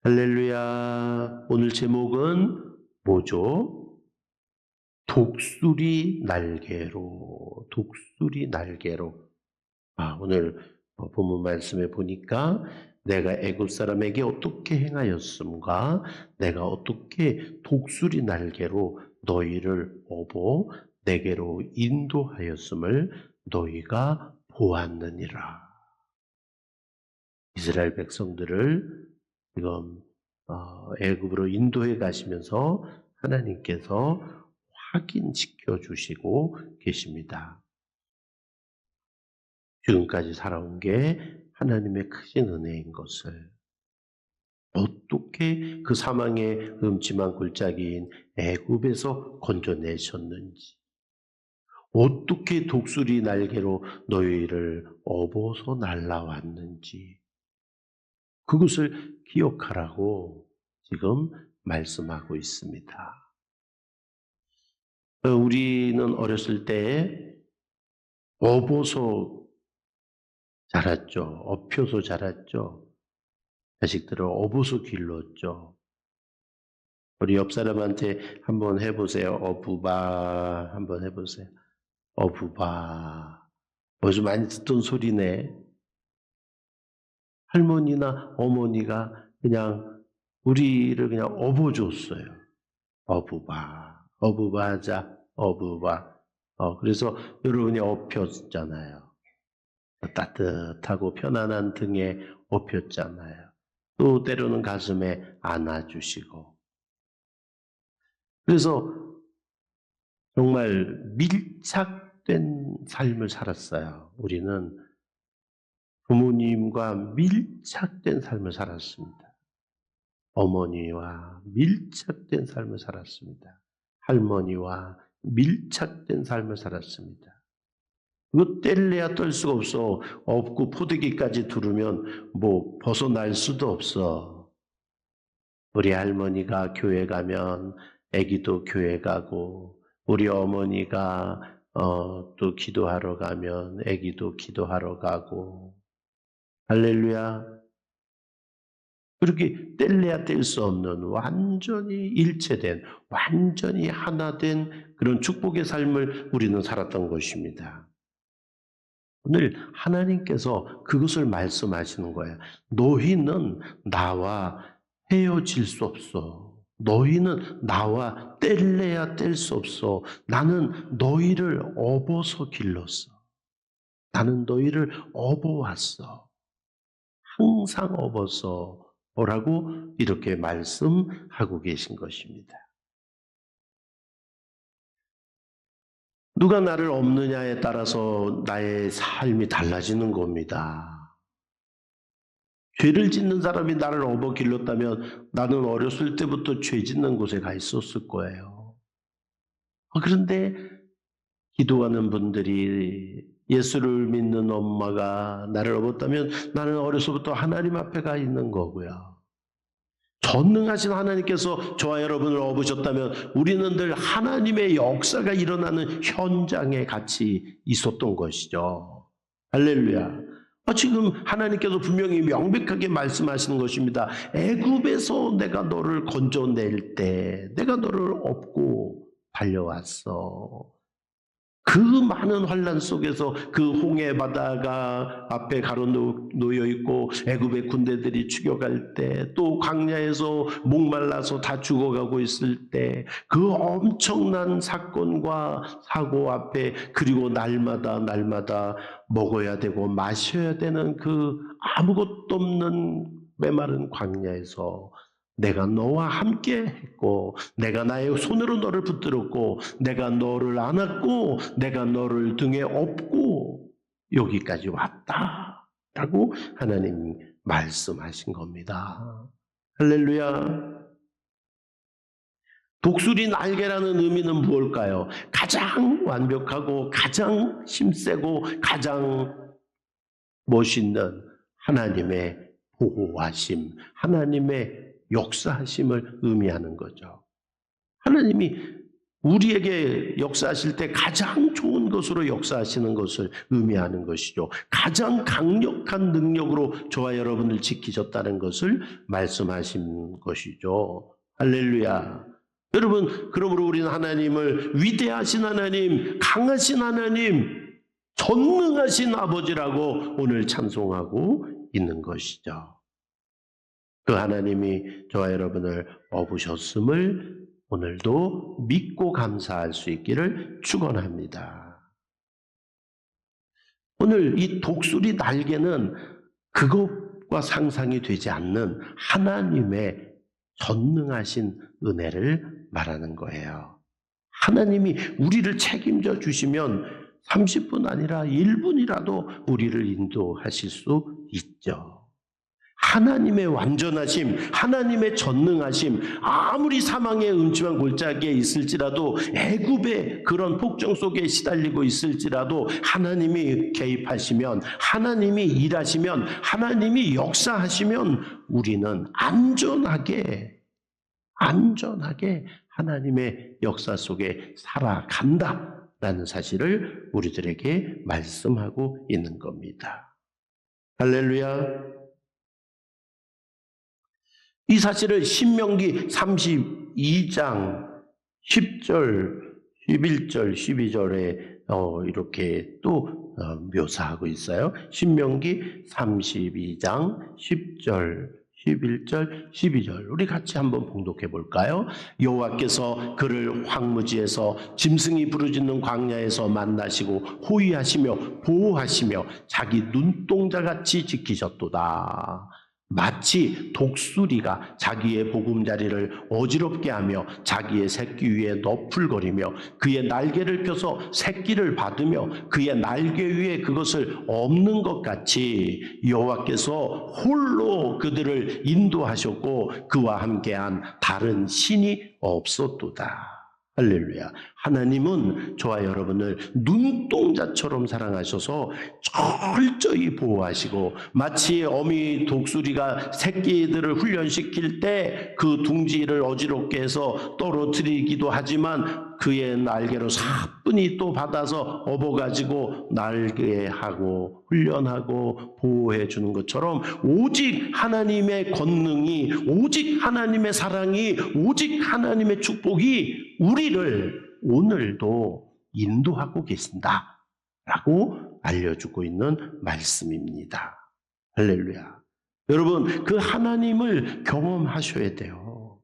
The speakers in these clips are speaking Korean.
할렐루야. 오늘 제목은 뭐죠? 독수리 날개로, 독수리 날개로. 오늘 본문 말씀에 보니까 내가 애굽 사람에게 어떻게 행하였음과 내가 어떻게 독수리 날개로 너희를 업어 내게로 인도하였음을 너희가 보았느니라. 이스라엘 백성들을 지금 애굽으로 인도해 가시면서 하나님께서 확인시켜 주시고 계십니다. 지금까지 살아온 게 하나님의 크신 은혜인 것을, 어떻게 그 사망의 음침한 골짜기인 애굽에서 건져내셨는지, 어떻게 독수리 날개로 너희를 업어서 날라왔는지, 그것을 기억하라고 지금 말씀하고 있습니다. 우리는 어렸을 때 업어서 자랐죠. 업혀서 자랐죠. 자식들을 업어서 길렀죠. 우리 옆 사람한테 한번 해보세요. 어부바 한번 해보세요. 어부바. 어디서 많이 듣던 소리네. 할머니나 어머니가 그냥 우리를 그냥 업어줬어요. 어부바, 어부바하자, 어부바. 그래서 여러분이 업혔잖아요. 따뜻하고 편안한 등에 업혔잖아요. 또 때로는 가슴에 안아주시고. 그래서 정말 밀착된 삶을 살았어요. 우리는 부모님과 밀착된 삶을 살았습니다. 어머니와 밀착된 삶을 살았습니다. 할머니와 밀착된 삶을 살았습니다. 그거 뗄래야 뗄 수가 없어. 업고 포대기까지 두르면 뭐 벗어날 수도 없어. 우리 할머니가 교회 가면 아기도 교회 가고, 우리 어머니가 또 기도하러 가면 아기도 기도하러 가고. 할렐루야. 그렇게 뗄래야 뗄 수 없는 완전히 일체된, 완전히 하나 된 그런 축복의 삶을 우리는 살았던 것입니다. 오늘 하나님께서 그것을 말씀하시는 거예요. 너희는 나와 헤어질 수 없어. 너희는 나와 뗄래야 뗄 수 없어. 나는 너희를 업어서 길렀어. 나는 너희를 업어왔어. 항상 업어서 오라고 이렇게 말씀하고 계신 것입니다. 누가 나를 업느냐에 따라서 나의 삶이 달라지는 겁니다. 죄를 짓는 사람이 나를 업어 길렀다면 나는 어렸을 때부터 죄 짓는 곳에 가 있었을 거예요. 그런데 기도하는 분들이, 예수를 믿는 엄마가 나를 업었다면 나는 어려서부터 하나님 앞에 가 있는 거고요. 전능하신 하나님께서 저와 여러분을 업으셨다면 우리는 늘 하나님의 역사가 일어나는 현장에 같이 있었던 것이죠. 할렐루야. 지금 하나님께서 분명히 명백하게 말씀하시는 것입니다. 애굽에서 내가 너를 건져낼 때 내가 너를 업고 달려왔어. 그 많은 환난 속에서 그 홍해 바다가 앞에 가로놓여 있고 애굽의 군대들이 추격할 때, 또 광야에서 목말라서 다 죽어가고 있을 때, 그 엄청난 사건과 사고 앞에, 그리고 날마다 먹어야 되고 마셔야 되는 그 아무것도 없는 메마른 광야에서 내가 너와 함께 했고, 내가 나의 손으로 너를 붙들었고, 내가 너를 안았고, 내가 너를 등에 업고 여기까지 왔다 라고 하나님이 말씀하신 겁니다. 할렐루야. 독수리 날개라는 의미는 무엇일까요? 가장 완벽하고 가장 힘세고 가장 멋있는 하나님의 보호하심, 하나님의 역사하심을 의미하는 거죠. 하나님이 우리에게 역사하실 때 가장 좋은 것으로 역사하시는 것을 의미하는 것이죠. 가장 강력한 능력으로 저와 여러분을 지키셨다는 것을 말씀하신 것이죠. 할렐루야. 여러분, 그러므로 우리는 하나님을 위대하신 하나님, 강하신 하나님, 전능하신 아버지라고 오늘 찬송하고 있는 것이죠. 그 하나님이 저와 여러분을 업으셨음을 오늘도 믿고 감사할 수 있기를 축원합니다. 오늘 이 독수리 날개는 그것과 상상이 되지 않는 하나님의 전능하신 은혜를 말하는 거예요. 하나님이 우리를 책임져 주시면 30분 아니라 1분이라도 우리를 인도하실 수 있죠. 하나님의 완전하심, 하나님의 전능하심, 아무리 사망의 음침한 골짜기에 있을지라도, 애굽의 그런 폭정 속에 시달리고 있을지라도 하나님이 개입하시면, 하나님이 일하시면, 하나님이 역사하시면 우리는 안전하게 하나님의 역사 속에 살아간다라는 사실을 우리들에게 말씀하고 있는 겁니다. 할렐루야. 이 사실을 신명기 32장 10절, 11절, 12절에 이렇게 또 묘사하고 있어요. 신명기 32장 10절, 11절, 12절 우리 같이 한번 봉독해 볼까요? 여호와께서 그를 황무지에서 짐승이 부르짖는 광야에서 만나시고 호위하시며 보호하시며 자기 눈동자같이 지키셨도다. 마치 독수리가 자기의 보금자리를 어지럽게 하며 자기의 새끼 위에 너풀거리며 그의 날개를 펴서 새끼를 받으며 그의 날개 위에 그것을 엎는 것 같이 여호와께서 홀로 그들을 인도하셨고 그와 함께한 다른 신이 없었도다. 할렐루야. 하나님은 저와 여러분을 눈동자처럼 사랑하셔서 철저히 보호하시고, 마치 어미 독수리가 새끼들을 훈련시킬 때 그 둥지를 어지럽게 해서 떨어뜨리기도 하지만 그의 날개로 사뿐히 또 받아서 업어가지고 날개하고 훈련하고 보호해 주는 것처럼, 오직 하나님의 권능이, 오직 하나님의 사랑이, 오직 하나님의 축복이 우리를 오늘도 인도하고 계신다라고 알려주고 있는 말씀입니다. 할렐루야. 여러분, 그 하나님을 경험하셔야 돼요.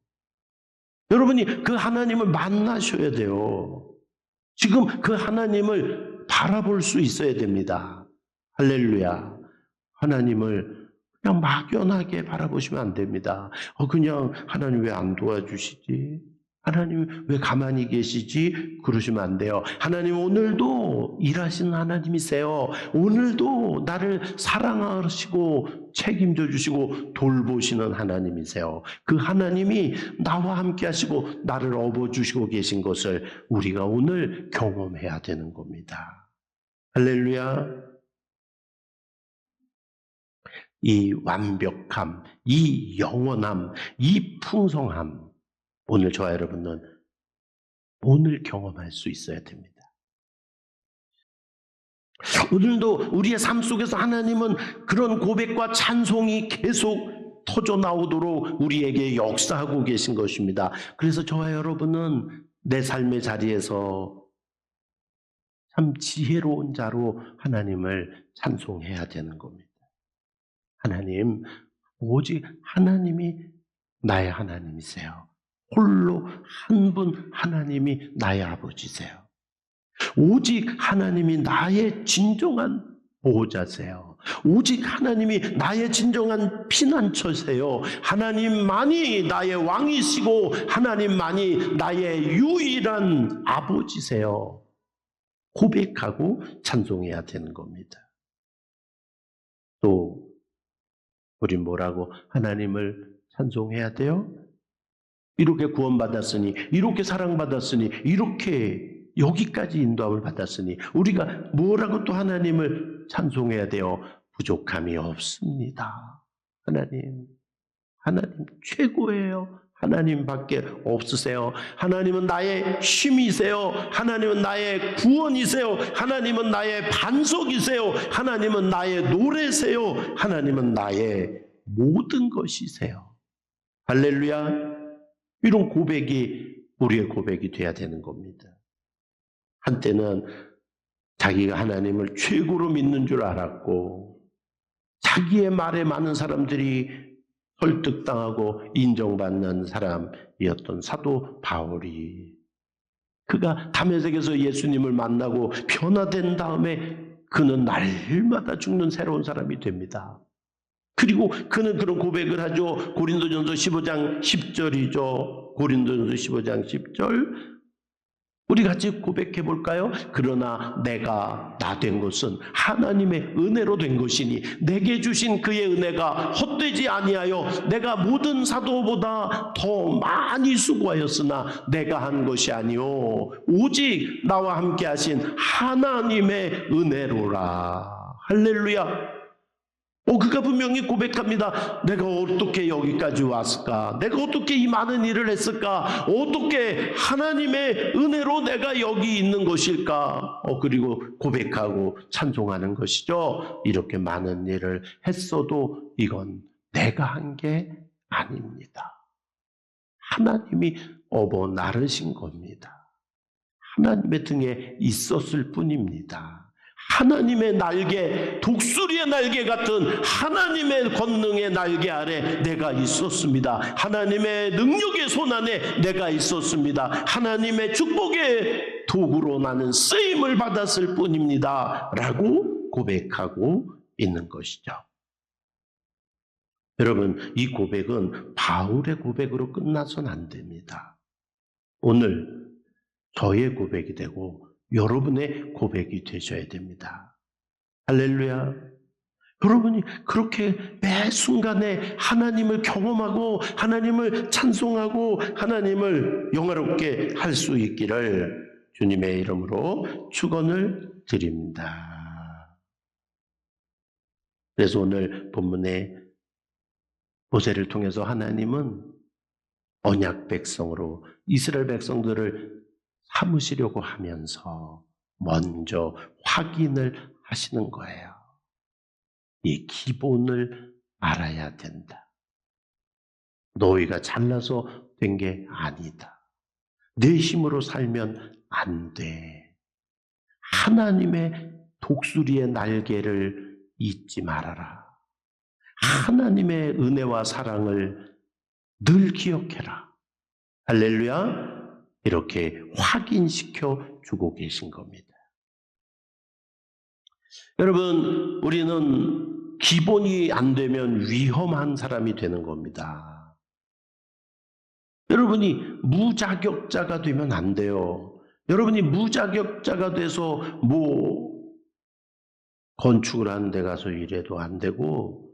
여러분이 그 하나님을 만나셔야 돼요. 지금 그 하나님을 바라볼 수 있어야 됩니다. 할렐루야. 하나님을 그냥 막연하게 바라보시면 안 됩니다. 그냥 하나님 왜 안 도와주시지? 하나님 왜 가만히 계시지? 그러시면 안 돼요. 하나님 오늘도 일하시는 하나님이세요. 오늘도 나를 사랑하시고 책임져 주시고 돌보시는 하나님이세요. 그 하나님이 나와 함께 하시고 나를 업어주시고 계신 것을 우리가 오늘 경험해야 되는 겁니다. 할렐루야. 이 완벽함, 이 영원함, 이 풍성함, 오늘 저와 여러분은 오늘 경험할 수 있어야 됩니다. 오늘도 우리의 삶 속에서 하나님은 그런 고백과 찬송이 계속 터져 나오도록 우리에게 역사하고 계신 것입니다. 그래서 저와 여러분은 내 삶의 자리에서 참 지혜로운 자로 하나님을 찬송해야 되는 겁니다. 하나님, 오직 하나님이 나의 하나님이세요. 홀로 한 분 하나님이 나의 아버지세요. 오직 하나님이 나의 진정한 보호자세요. 오직 하나님이 나의 진정한 피난처세요. 하나님만이 나의 왕이시고 하나님만이 나의 유일한 아버지세요. 고백하고 찬송해야 되는 겁니다. 또 우린 뭐라고 하나님을 찬송해야 돼요? 이렇게 구원받았으니, 이렇게 사랑받았으니, 이렇게 여기까지 인도함을 받았으니 우리가 뭐라고 또 하나님을 찬송해야 돼요? 부족함이 없습니다. 하나님 최고예요. 하나님밖에 없으세요. 하나님은 나의 쉼이세요. 하나님은 나의 구원이세요. 하나님은 나의 반석이세요. 하나님은 나의 노래세요. 하나님은 나의 모든 것이세요. 할렐루야. 이런 고백이 우리의 고백이 돼야 되는 겁니다. 한때는 자기가 하나님을 최고로 믿는 줄 알았고 자기의 말에 많은 사람들이 설득당하고 인정받는 사람이었던 사도 바울이, 그가 다메섹에서 예수님을 만나고 변화된 다음에 그는 날마다 죽는 새로운 사람이 됩니다. 그리고 그는 그런 고백을 하죠. 고린도전서 15장 10절이죠. 고린도전서 15장 10절. 우리 같이 고백해 볼까요? 그러나 내가 나 된 것은 하나님의 은혜로 된 것이니 내게 주신 그의 은혜가 헛되지 아니하여 내가 모든 사도보다 더 많이 수고하였으나 내가 한 것이 아니요 오직 나와 함께 하신 하나님의 은혜로라. 할렐루야. 그가 분명히 고백합니다. 내가 어떻게 여기까지 왔을까? 내가 어떻게 이 많은 일을 했을까? 어떻게 하나님의 은혜로 내가 여기 있는 것일까? 그리고 고백하고 찬송하는 것이죠. 이렇게 많은 일을 했어도 이건 내가 한 게 아닙니다. 하나님이 업어 나르신 겁니다. 하나님의 등에 있었을 뿐입니다. 하나님의 날개, 독수리의 날개 같은 하나님의 권능의 날개 아래 내가 있었습니다. 하나님의 능력의 손 안에 내가 있었습니다. 하나님의 축복의 도구로 나는 쓰임을 받았을 뿐입니다. 라고 고백하고 있는 것이죠. 여러분, 이 고백은 바울의 고백으로 끝나서는 안 됩니다. 오늘 저의 고백이 되고 여러분의 고백이 되셔야 됩니다. 할렐루야. 여러분이 그렇게 매 순간에 하나님을 경험하고 하나님을 찬송하고 하나님을 영화롭게 할 수 있기를 주님의 이름으로 축원을 드립니다. 그래서 오늘 본문의 모세를 통해서 하나님은 언약 백성으로 이스라엘 백성들을 삼으시려고 하면서 먼저 확인을 하시는 거예요. 이 기본을 알아야 된다. 너희가 잘나서 된 게 아니다. 내 힘으로 살면 안 돼. 하나님의 독수리의 날개를 잊지 말아라. 하나님의 은혜와 사랑을 늘 기억해라. 할렐루야. 이렇게 확인시켜 주고 계신 겁니다. 여러분, 우리는 기본이 안 되면 위험한 사람이 되는 겁니다. 여러분이 무자격자가 되면 안 돼요. 여러분이 무자격자가 돼서 건축을 하는 데 가서 일해도 안 되고,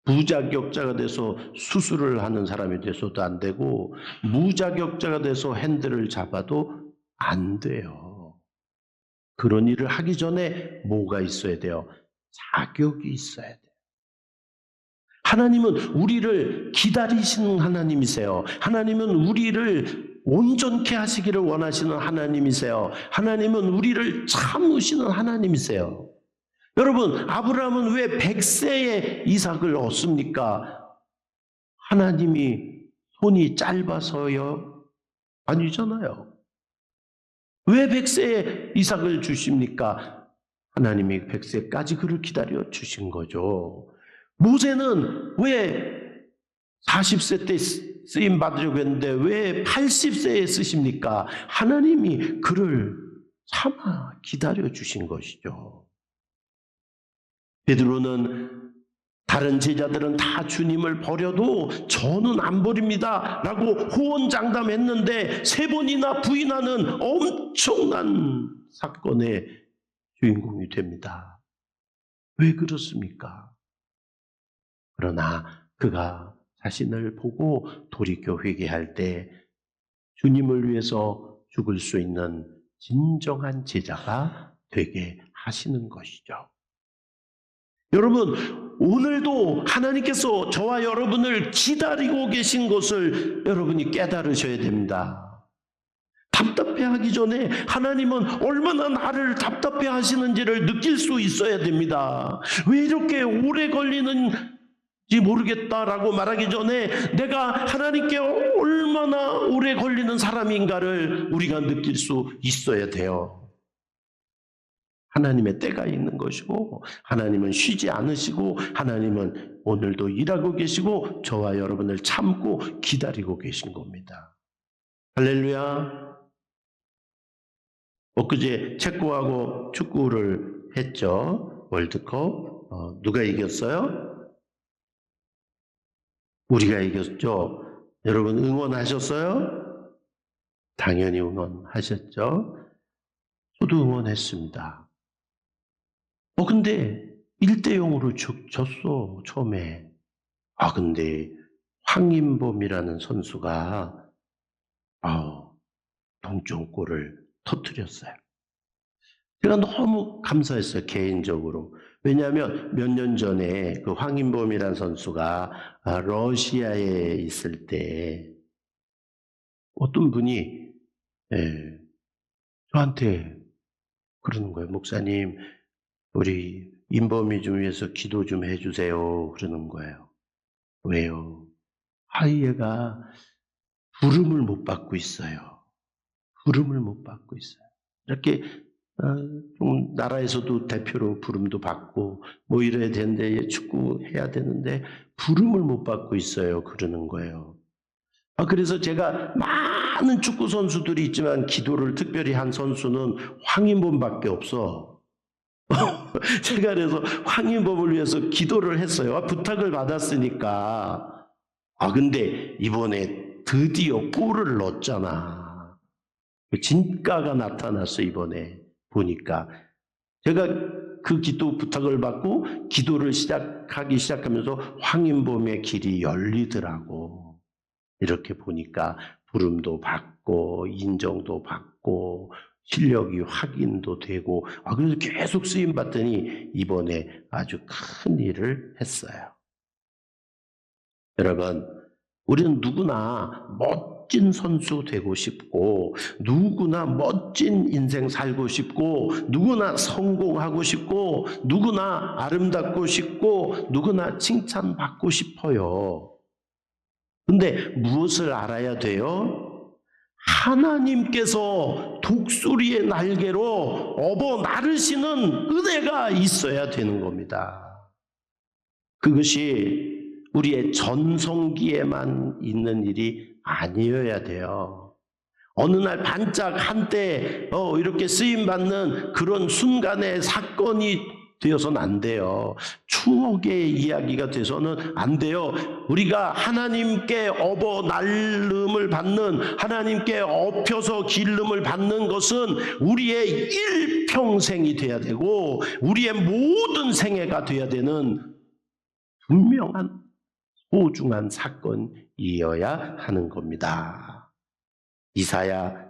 무자격자가 돼서 수술을 하는 사람이 돼서도 안 되고, 무자격자가 돼서 핸들을 잡아도 안 돼요. 그런 일을 하기 전에 뭐가 있어야 돼요? 자격이 있어야 돼요. 하나님은 우리를 기다리시는 하나님이세요. 하나님은 우리를 온전케 하시기를 원하시는 하나님이세요. 하나님은 우리를 참으시는 하나님이세요. 여러분, 아브라함은 왜 100세에 이삭을 얻습니까? 하나님이 손이 짧아서요? 아니잖아요. 왜 100세에 이삭을 주십니까? 하나님이 100세까지 그를 기다려 주신 거죠. 모세는 왜 40세 때 쓰임 받으려고 했는데 왜 80세에 쓰십니까? 하나님이 그를 참아 기다려 주신 것이죠. 베드로는 다른 제자들은 다 주님을 버려도 저는 안 버립니다 라고 호언장담했는데 3번이나 부인하는 엄청난 사건의 주인공이 됩니다. 왜 그렇습니까? 그러나 그가 자신을 보고 돌이켜 회개할 때 주님을 위해서 죽을 수 있는 진정한 제자가 되게 하시는 것이죠. 여러분, 오늘도 하나님께서 저와 여러분을 기다리고 계신 것을 여러분이 깨달으셔야 됩니다. 답답해하기 전에 하나님은 얼마나 나를 답답해 하시는지를 느낄 수 있어야 됩니다. 왜 이렇게 오래 걸리는지 모르겠다라고 말하기 전에 내가 하나님께 얼마나 오래 걸리는 사람인가를 우리가 느낄 수 있어야 돼요. 하나님의 때가 있는 것이고 하나님은 쉬지 않으시고 하나님은 오늘도 일하고 계시고 저와 여러분을 참고 기다리고 계신 겁니다. 할렐루야. 엊그제 체코하고 축구를 했죠. 월드컵. 누가 이겼어요? 우리가 이겼죠. 여러분 응원하셨어요? 당연히 응원하셨죠. 저도 응원했습니다. 근데 1대0으로 졌어, 처음에. 근데 황인범이라는 선수가 동점골을 터뜨렸어요. 제가 너무 감사했어요, 개인적으로. 왜냐하면 몇 년 전에 그 황인범이라는 선수가 러시아에 있을 때 어떤 분이 저한테 그러는 거예요. 목사님, 우리 인범이 좀 위해서 기도 좀 해주세요. 그러는 거예요. 왜요? 얘가 부름을 못 받고 있어요. 부름을 못 받고 있어요. 이렇게 좀 나라에서도 대표로 부름도 받고 뭐 이래야 되는데 축구 해야 되는데 부름을 못 받고 있어요. 그러는 거예요. 그래서 제가 많은 축구 선수들이 있지만 기도를 특별히 한 선수는 황인범밖에 없어. 제가 그래서 황인범을 위해서 기도를 했어요. 부탁을 받았으니까. 근데 이번에 드디어 골을 넣었잖아. 진가가 나타났어, 이번에 보니까. 제가 그 기도 부탁을 받고 기도를 시작하면서 황인범의 길이 열리더라고. 이렇게 보니까 부름도 받고 인정도 받고 실력이 확인도 되고 그래서 계속 쓰임 받더니 이번에 아주 큰 일을 했어요. 여러분, 우리는 누구나 멋진 선수 되고 싶고 누구나 멋진 인생 살고 싶고 누구나 성공하고 싶고 누구나 아름답고 싶고 누구나 칭찬받고 싶어요. 근데 무엇을 알아야 돼요? 하나님께서 독수리의 날개로 업어 나르시는 은혜가 있어야 되는 겁니다. 그것이 우리의 전성기에만 있는 일이 아니어야 돼요. 어느 날 반짝 한때 이렇게 쓰임받는 그런 순간의 사건이 되어서는 안 돼요. 추억의 이야기가 돼서는 안 돼요. 우리가 하나님께 업어 날름을 받는, 하나님께 업혀서 기름을 받는 것은 우리의 일평생이 돼야 되고 우리의 모든 생애가 돼야 되는 분명한 소중한 사건이어야 하는 겁니다. 이사야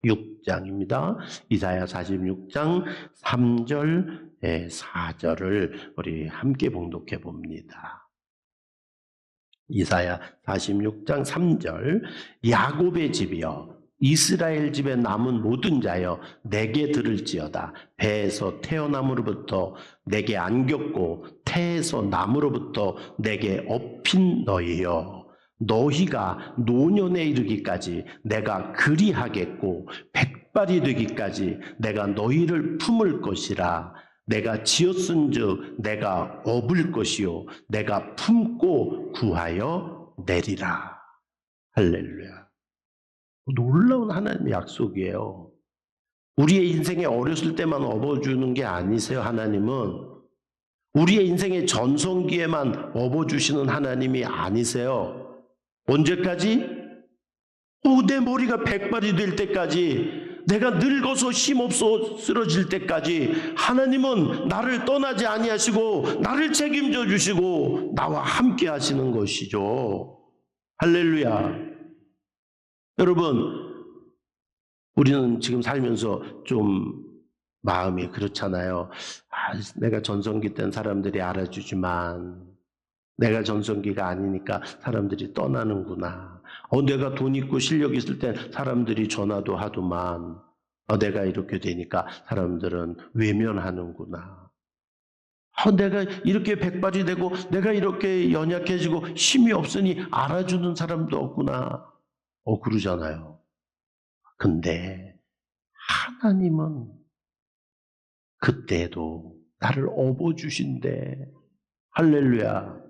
46장입니다. 이사야 46장 3절, 4절을 우리 함께 봉독해 봅니다. 이사야 46장 3절, 야곱의 집이여 이스라엘 집에 남은 모든 자여 내게 들을지어다. 배에서 태어남으로부터 내게 안겼고 태에서 남으로부터 내게 업힌 너희여, 너희가 노년에 이르기까지 내가 그리하겠고 백발이 되기까지 내가 너희를 품을 것이라. 내가 지었은즉 내가 업을 것이요 내가 품고 구하여 내리라. 할렐루야. 놀라운 하나님의 약속이에요. 우리의 인생에 어렸을 때만 업어주는 게 아니세요. 하나님은 우리의 인생의 전성기에만 업어주시는 하나님이 아니세요. 언제까지? 내 머리가 백발이 될 때까지, 내가 늙어서 힘없어 쓰러질 때까지 하나님은 나를 떠나지 아니하시고 나를 책임져 주시고 나와 함께 하시는 것이죠. 할렐루야. 여러분, 우리는 지금 살면서 좀 마음이 그렇잖아요. 내가 전성기 땐 사람들이 알아주지만 내가 전성기가 아니니까 사람들이 떠나는구나. 내가 돈 있고 실력 있을 땐 사람들이 전화도 하더만 내가 이렇게 되니까 사람들은 외면하는구나. 내가 이렇게 백발이 되고 내가 이렇게 연약해지고 힘이 없으니 알아주는 사람도 없구나. 그러잖아요. 근데 하나님은 그때도 나를 업어주신대. 할렐루야.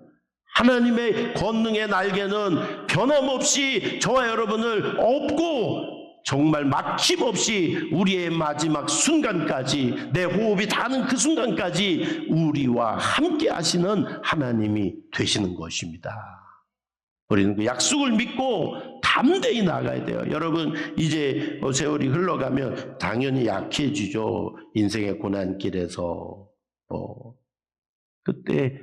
하나님의 권능의 날개는 변함없이 저와 여러분을 업고 정말 막힘없이 우리의 마지막 순간까지 내 호흡이 닿는 그 순간까지 우리와 함께 하시는 하나님이 되시는 것입니다. 우리는 그 약속을 믿고 담대히 나가야 돼요. 여러분 이제 세월이 흘러가면 당연히 약해지죠. 인생의 고난길에서 그때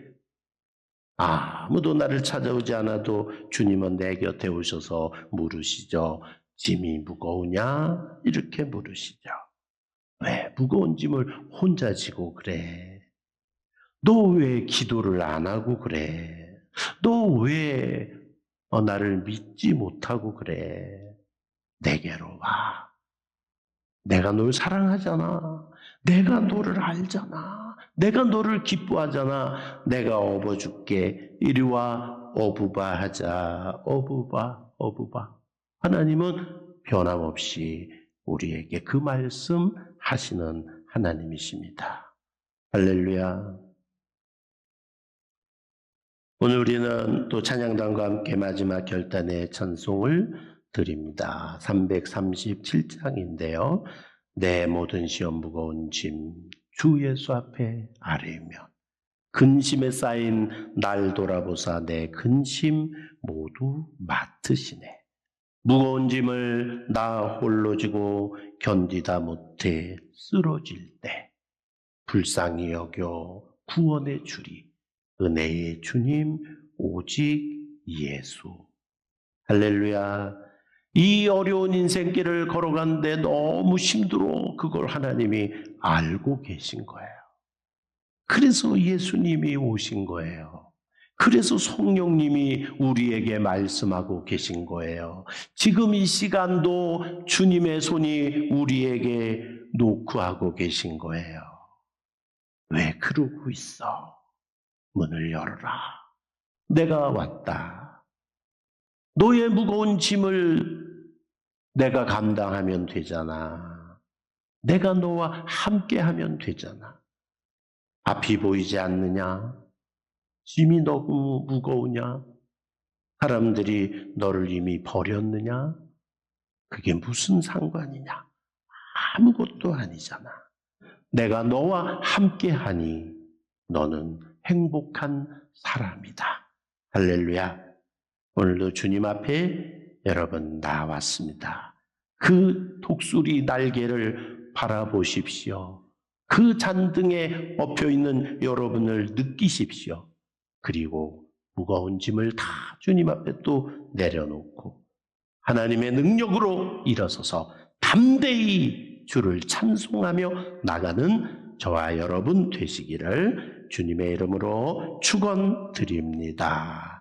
아무도 나를 찾아오지 않아도 주님은 내 곁에 오셔서 물으시죠. 짐이 무거우냐? 이렇게 물으시죠. 왜 무거운 짐을 혼자 지고 그래? 너 왜 기도를 안 하고 그래? 너 왜 나를 믿지 못하고 그래? 내게로 와. 내가 널 사랑하잖아. 내가 너를 알잖아. 내가 너를 기뻐하잖아. 내가 업어줄게. 이리 와. 어부바 하자. 어부바. 하나님은 변함없이 우리에게 그 말씀 하시는 하나님이십니다. 할렐루야. 오늘 우리는 또 찬양단과 함께 마지막 결단의 찬송을 드립니다. 337장인데요. 내 모든 시험 무거운 짐 주 예수 앞에 아뢰며 근심에 쌓인 날 돌아보사 내 근심 모두 맡으시네. 무거운 짐을 나 홀로 지고 견디다 못해 쓰러질 때 불쌍히 여겨 구원의 주리 은혜의 주님 오직 예수. 할렐루야. 이 어려운 인생길을 걸어가는데 너무 힘들어. 그걸 하나님이 알고 계신 거예요. 그래서 예수님이 오신 거예요. 그래서 성령님이 우리에게 말씀하고 계신 거예요. 지금 이 시간도 주님의 손이 우리에게 노크하고 계신 거예요. 왜 그러고 있어? 문을 열어라. 내가 왔다. 너의 무거운 짐을 내가 감당하면 되잖아. 내가 너와 함께 하면 되잖아. 앞이 보이지 않느냐? 짐이 너무 무거우냐? 사람들이 너를 이미 버렸느냐? 그게 무슨 상관이냐? 아무것도 아니잖아. 내가 너와 함께 하니 너는 행복한 사람이다. 할렐루야. 오늘도 주님 앞에 여러분 나왔습니다. 그 독수리 날개를 바라보십시오. 그 잔등에 엎여있는 여러분을 느끼십시오. 그리고 무거운 짐을 다 주님 앞에 또 내려놓고 하나님의 능력으로 일어서서 담대히 주를 찬송하며 나가는 저와 여러분 되시기를 주님의 이름으로 축원드립니다.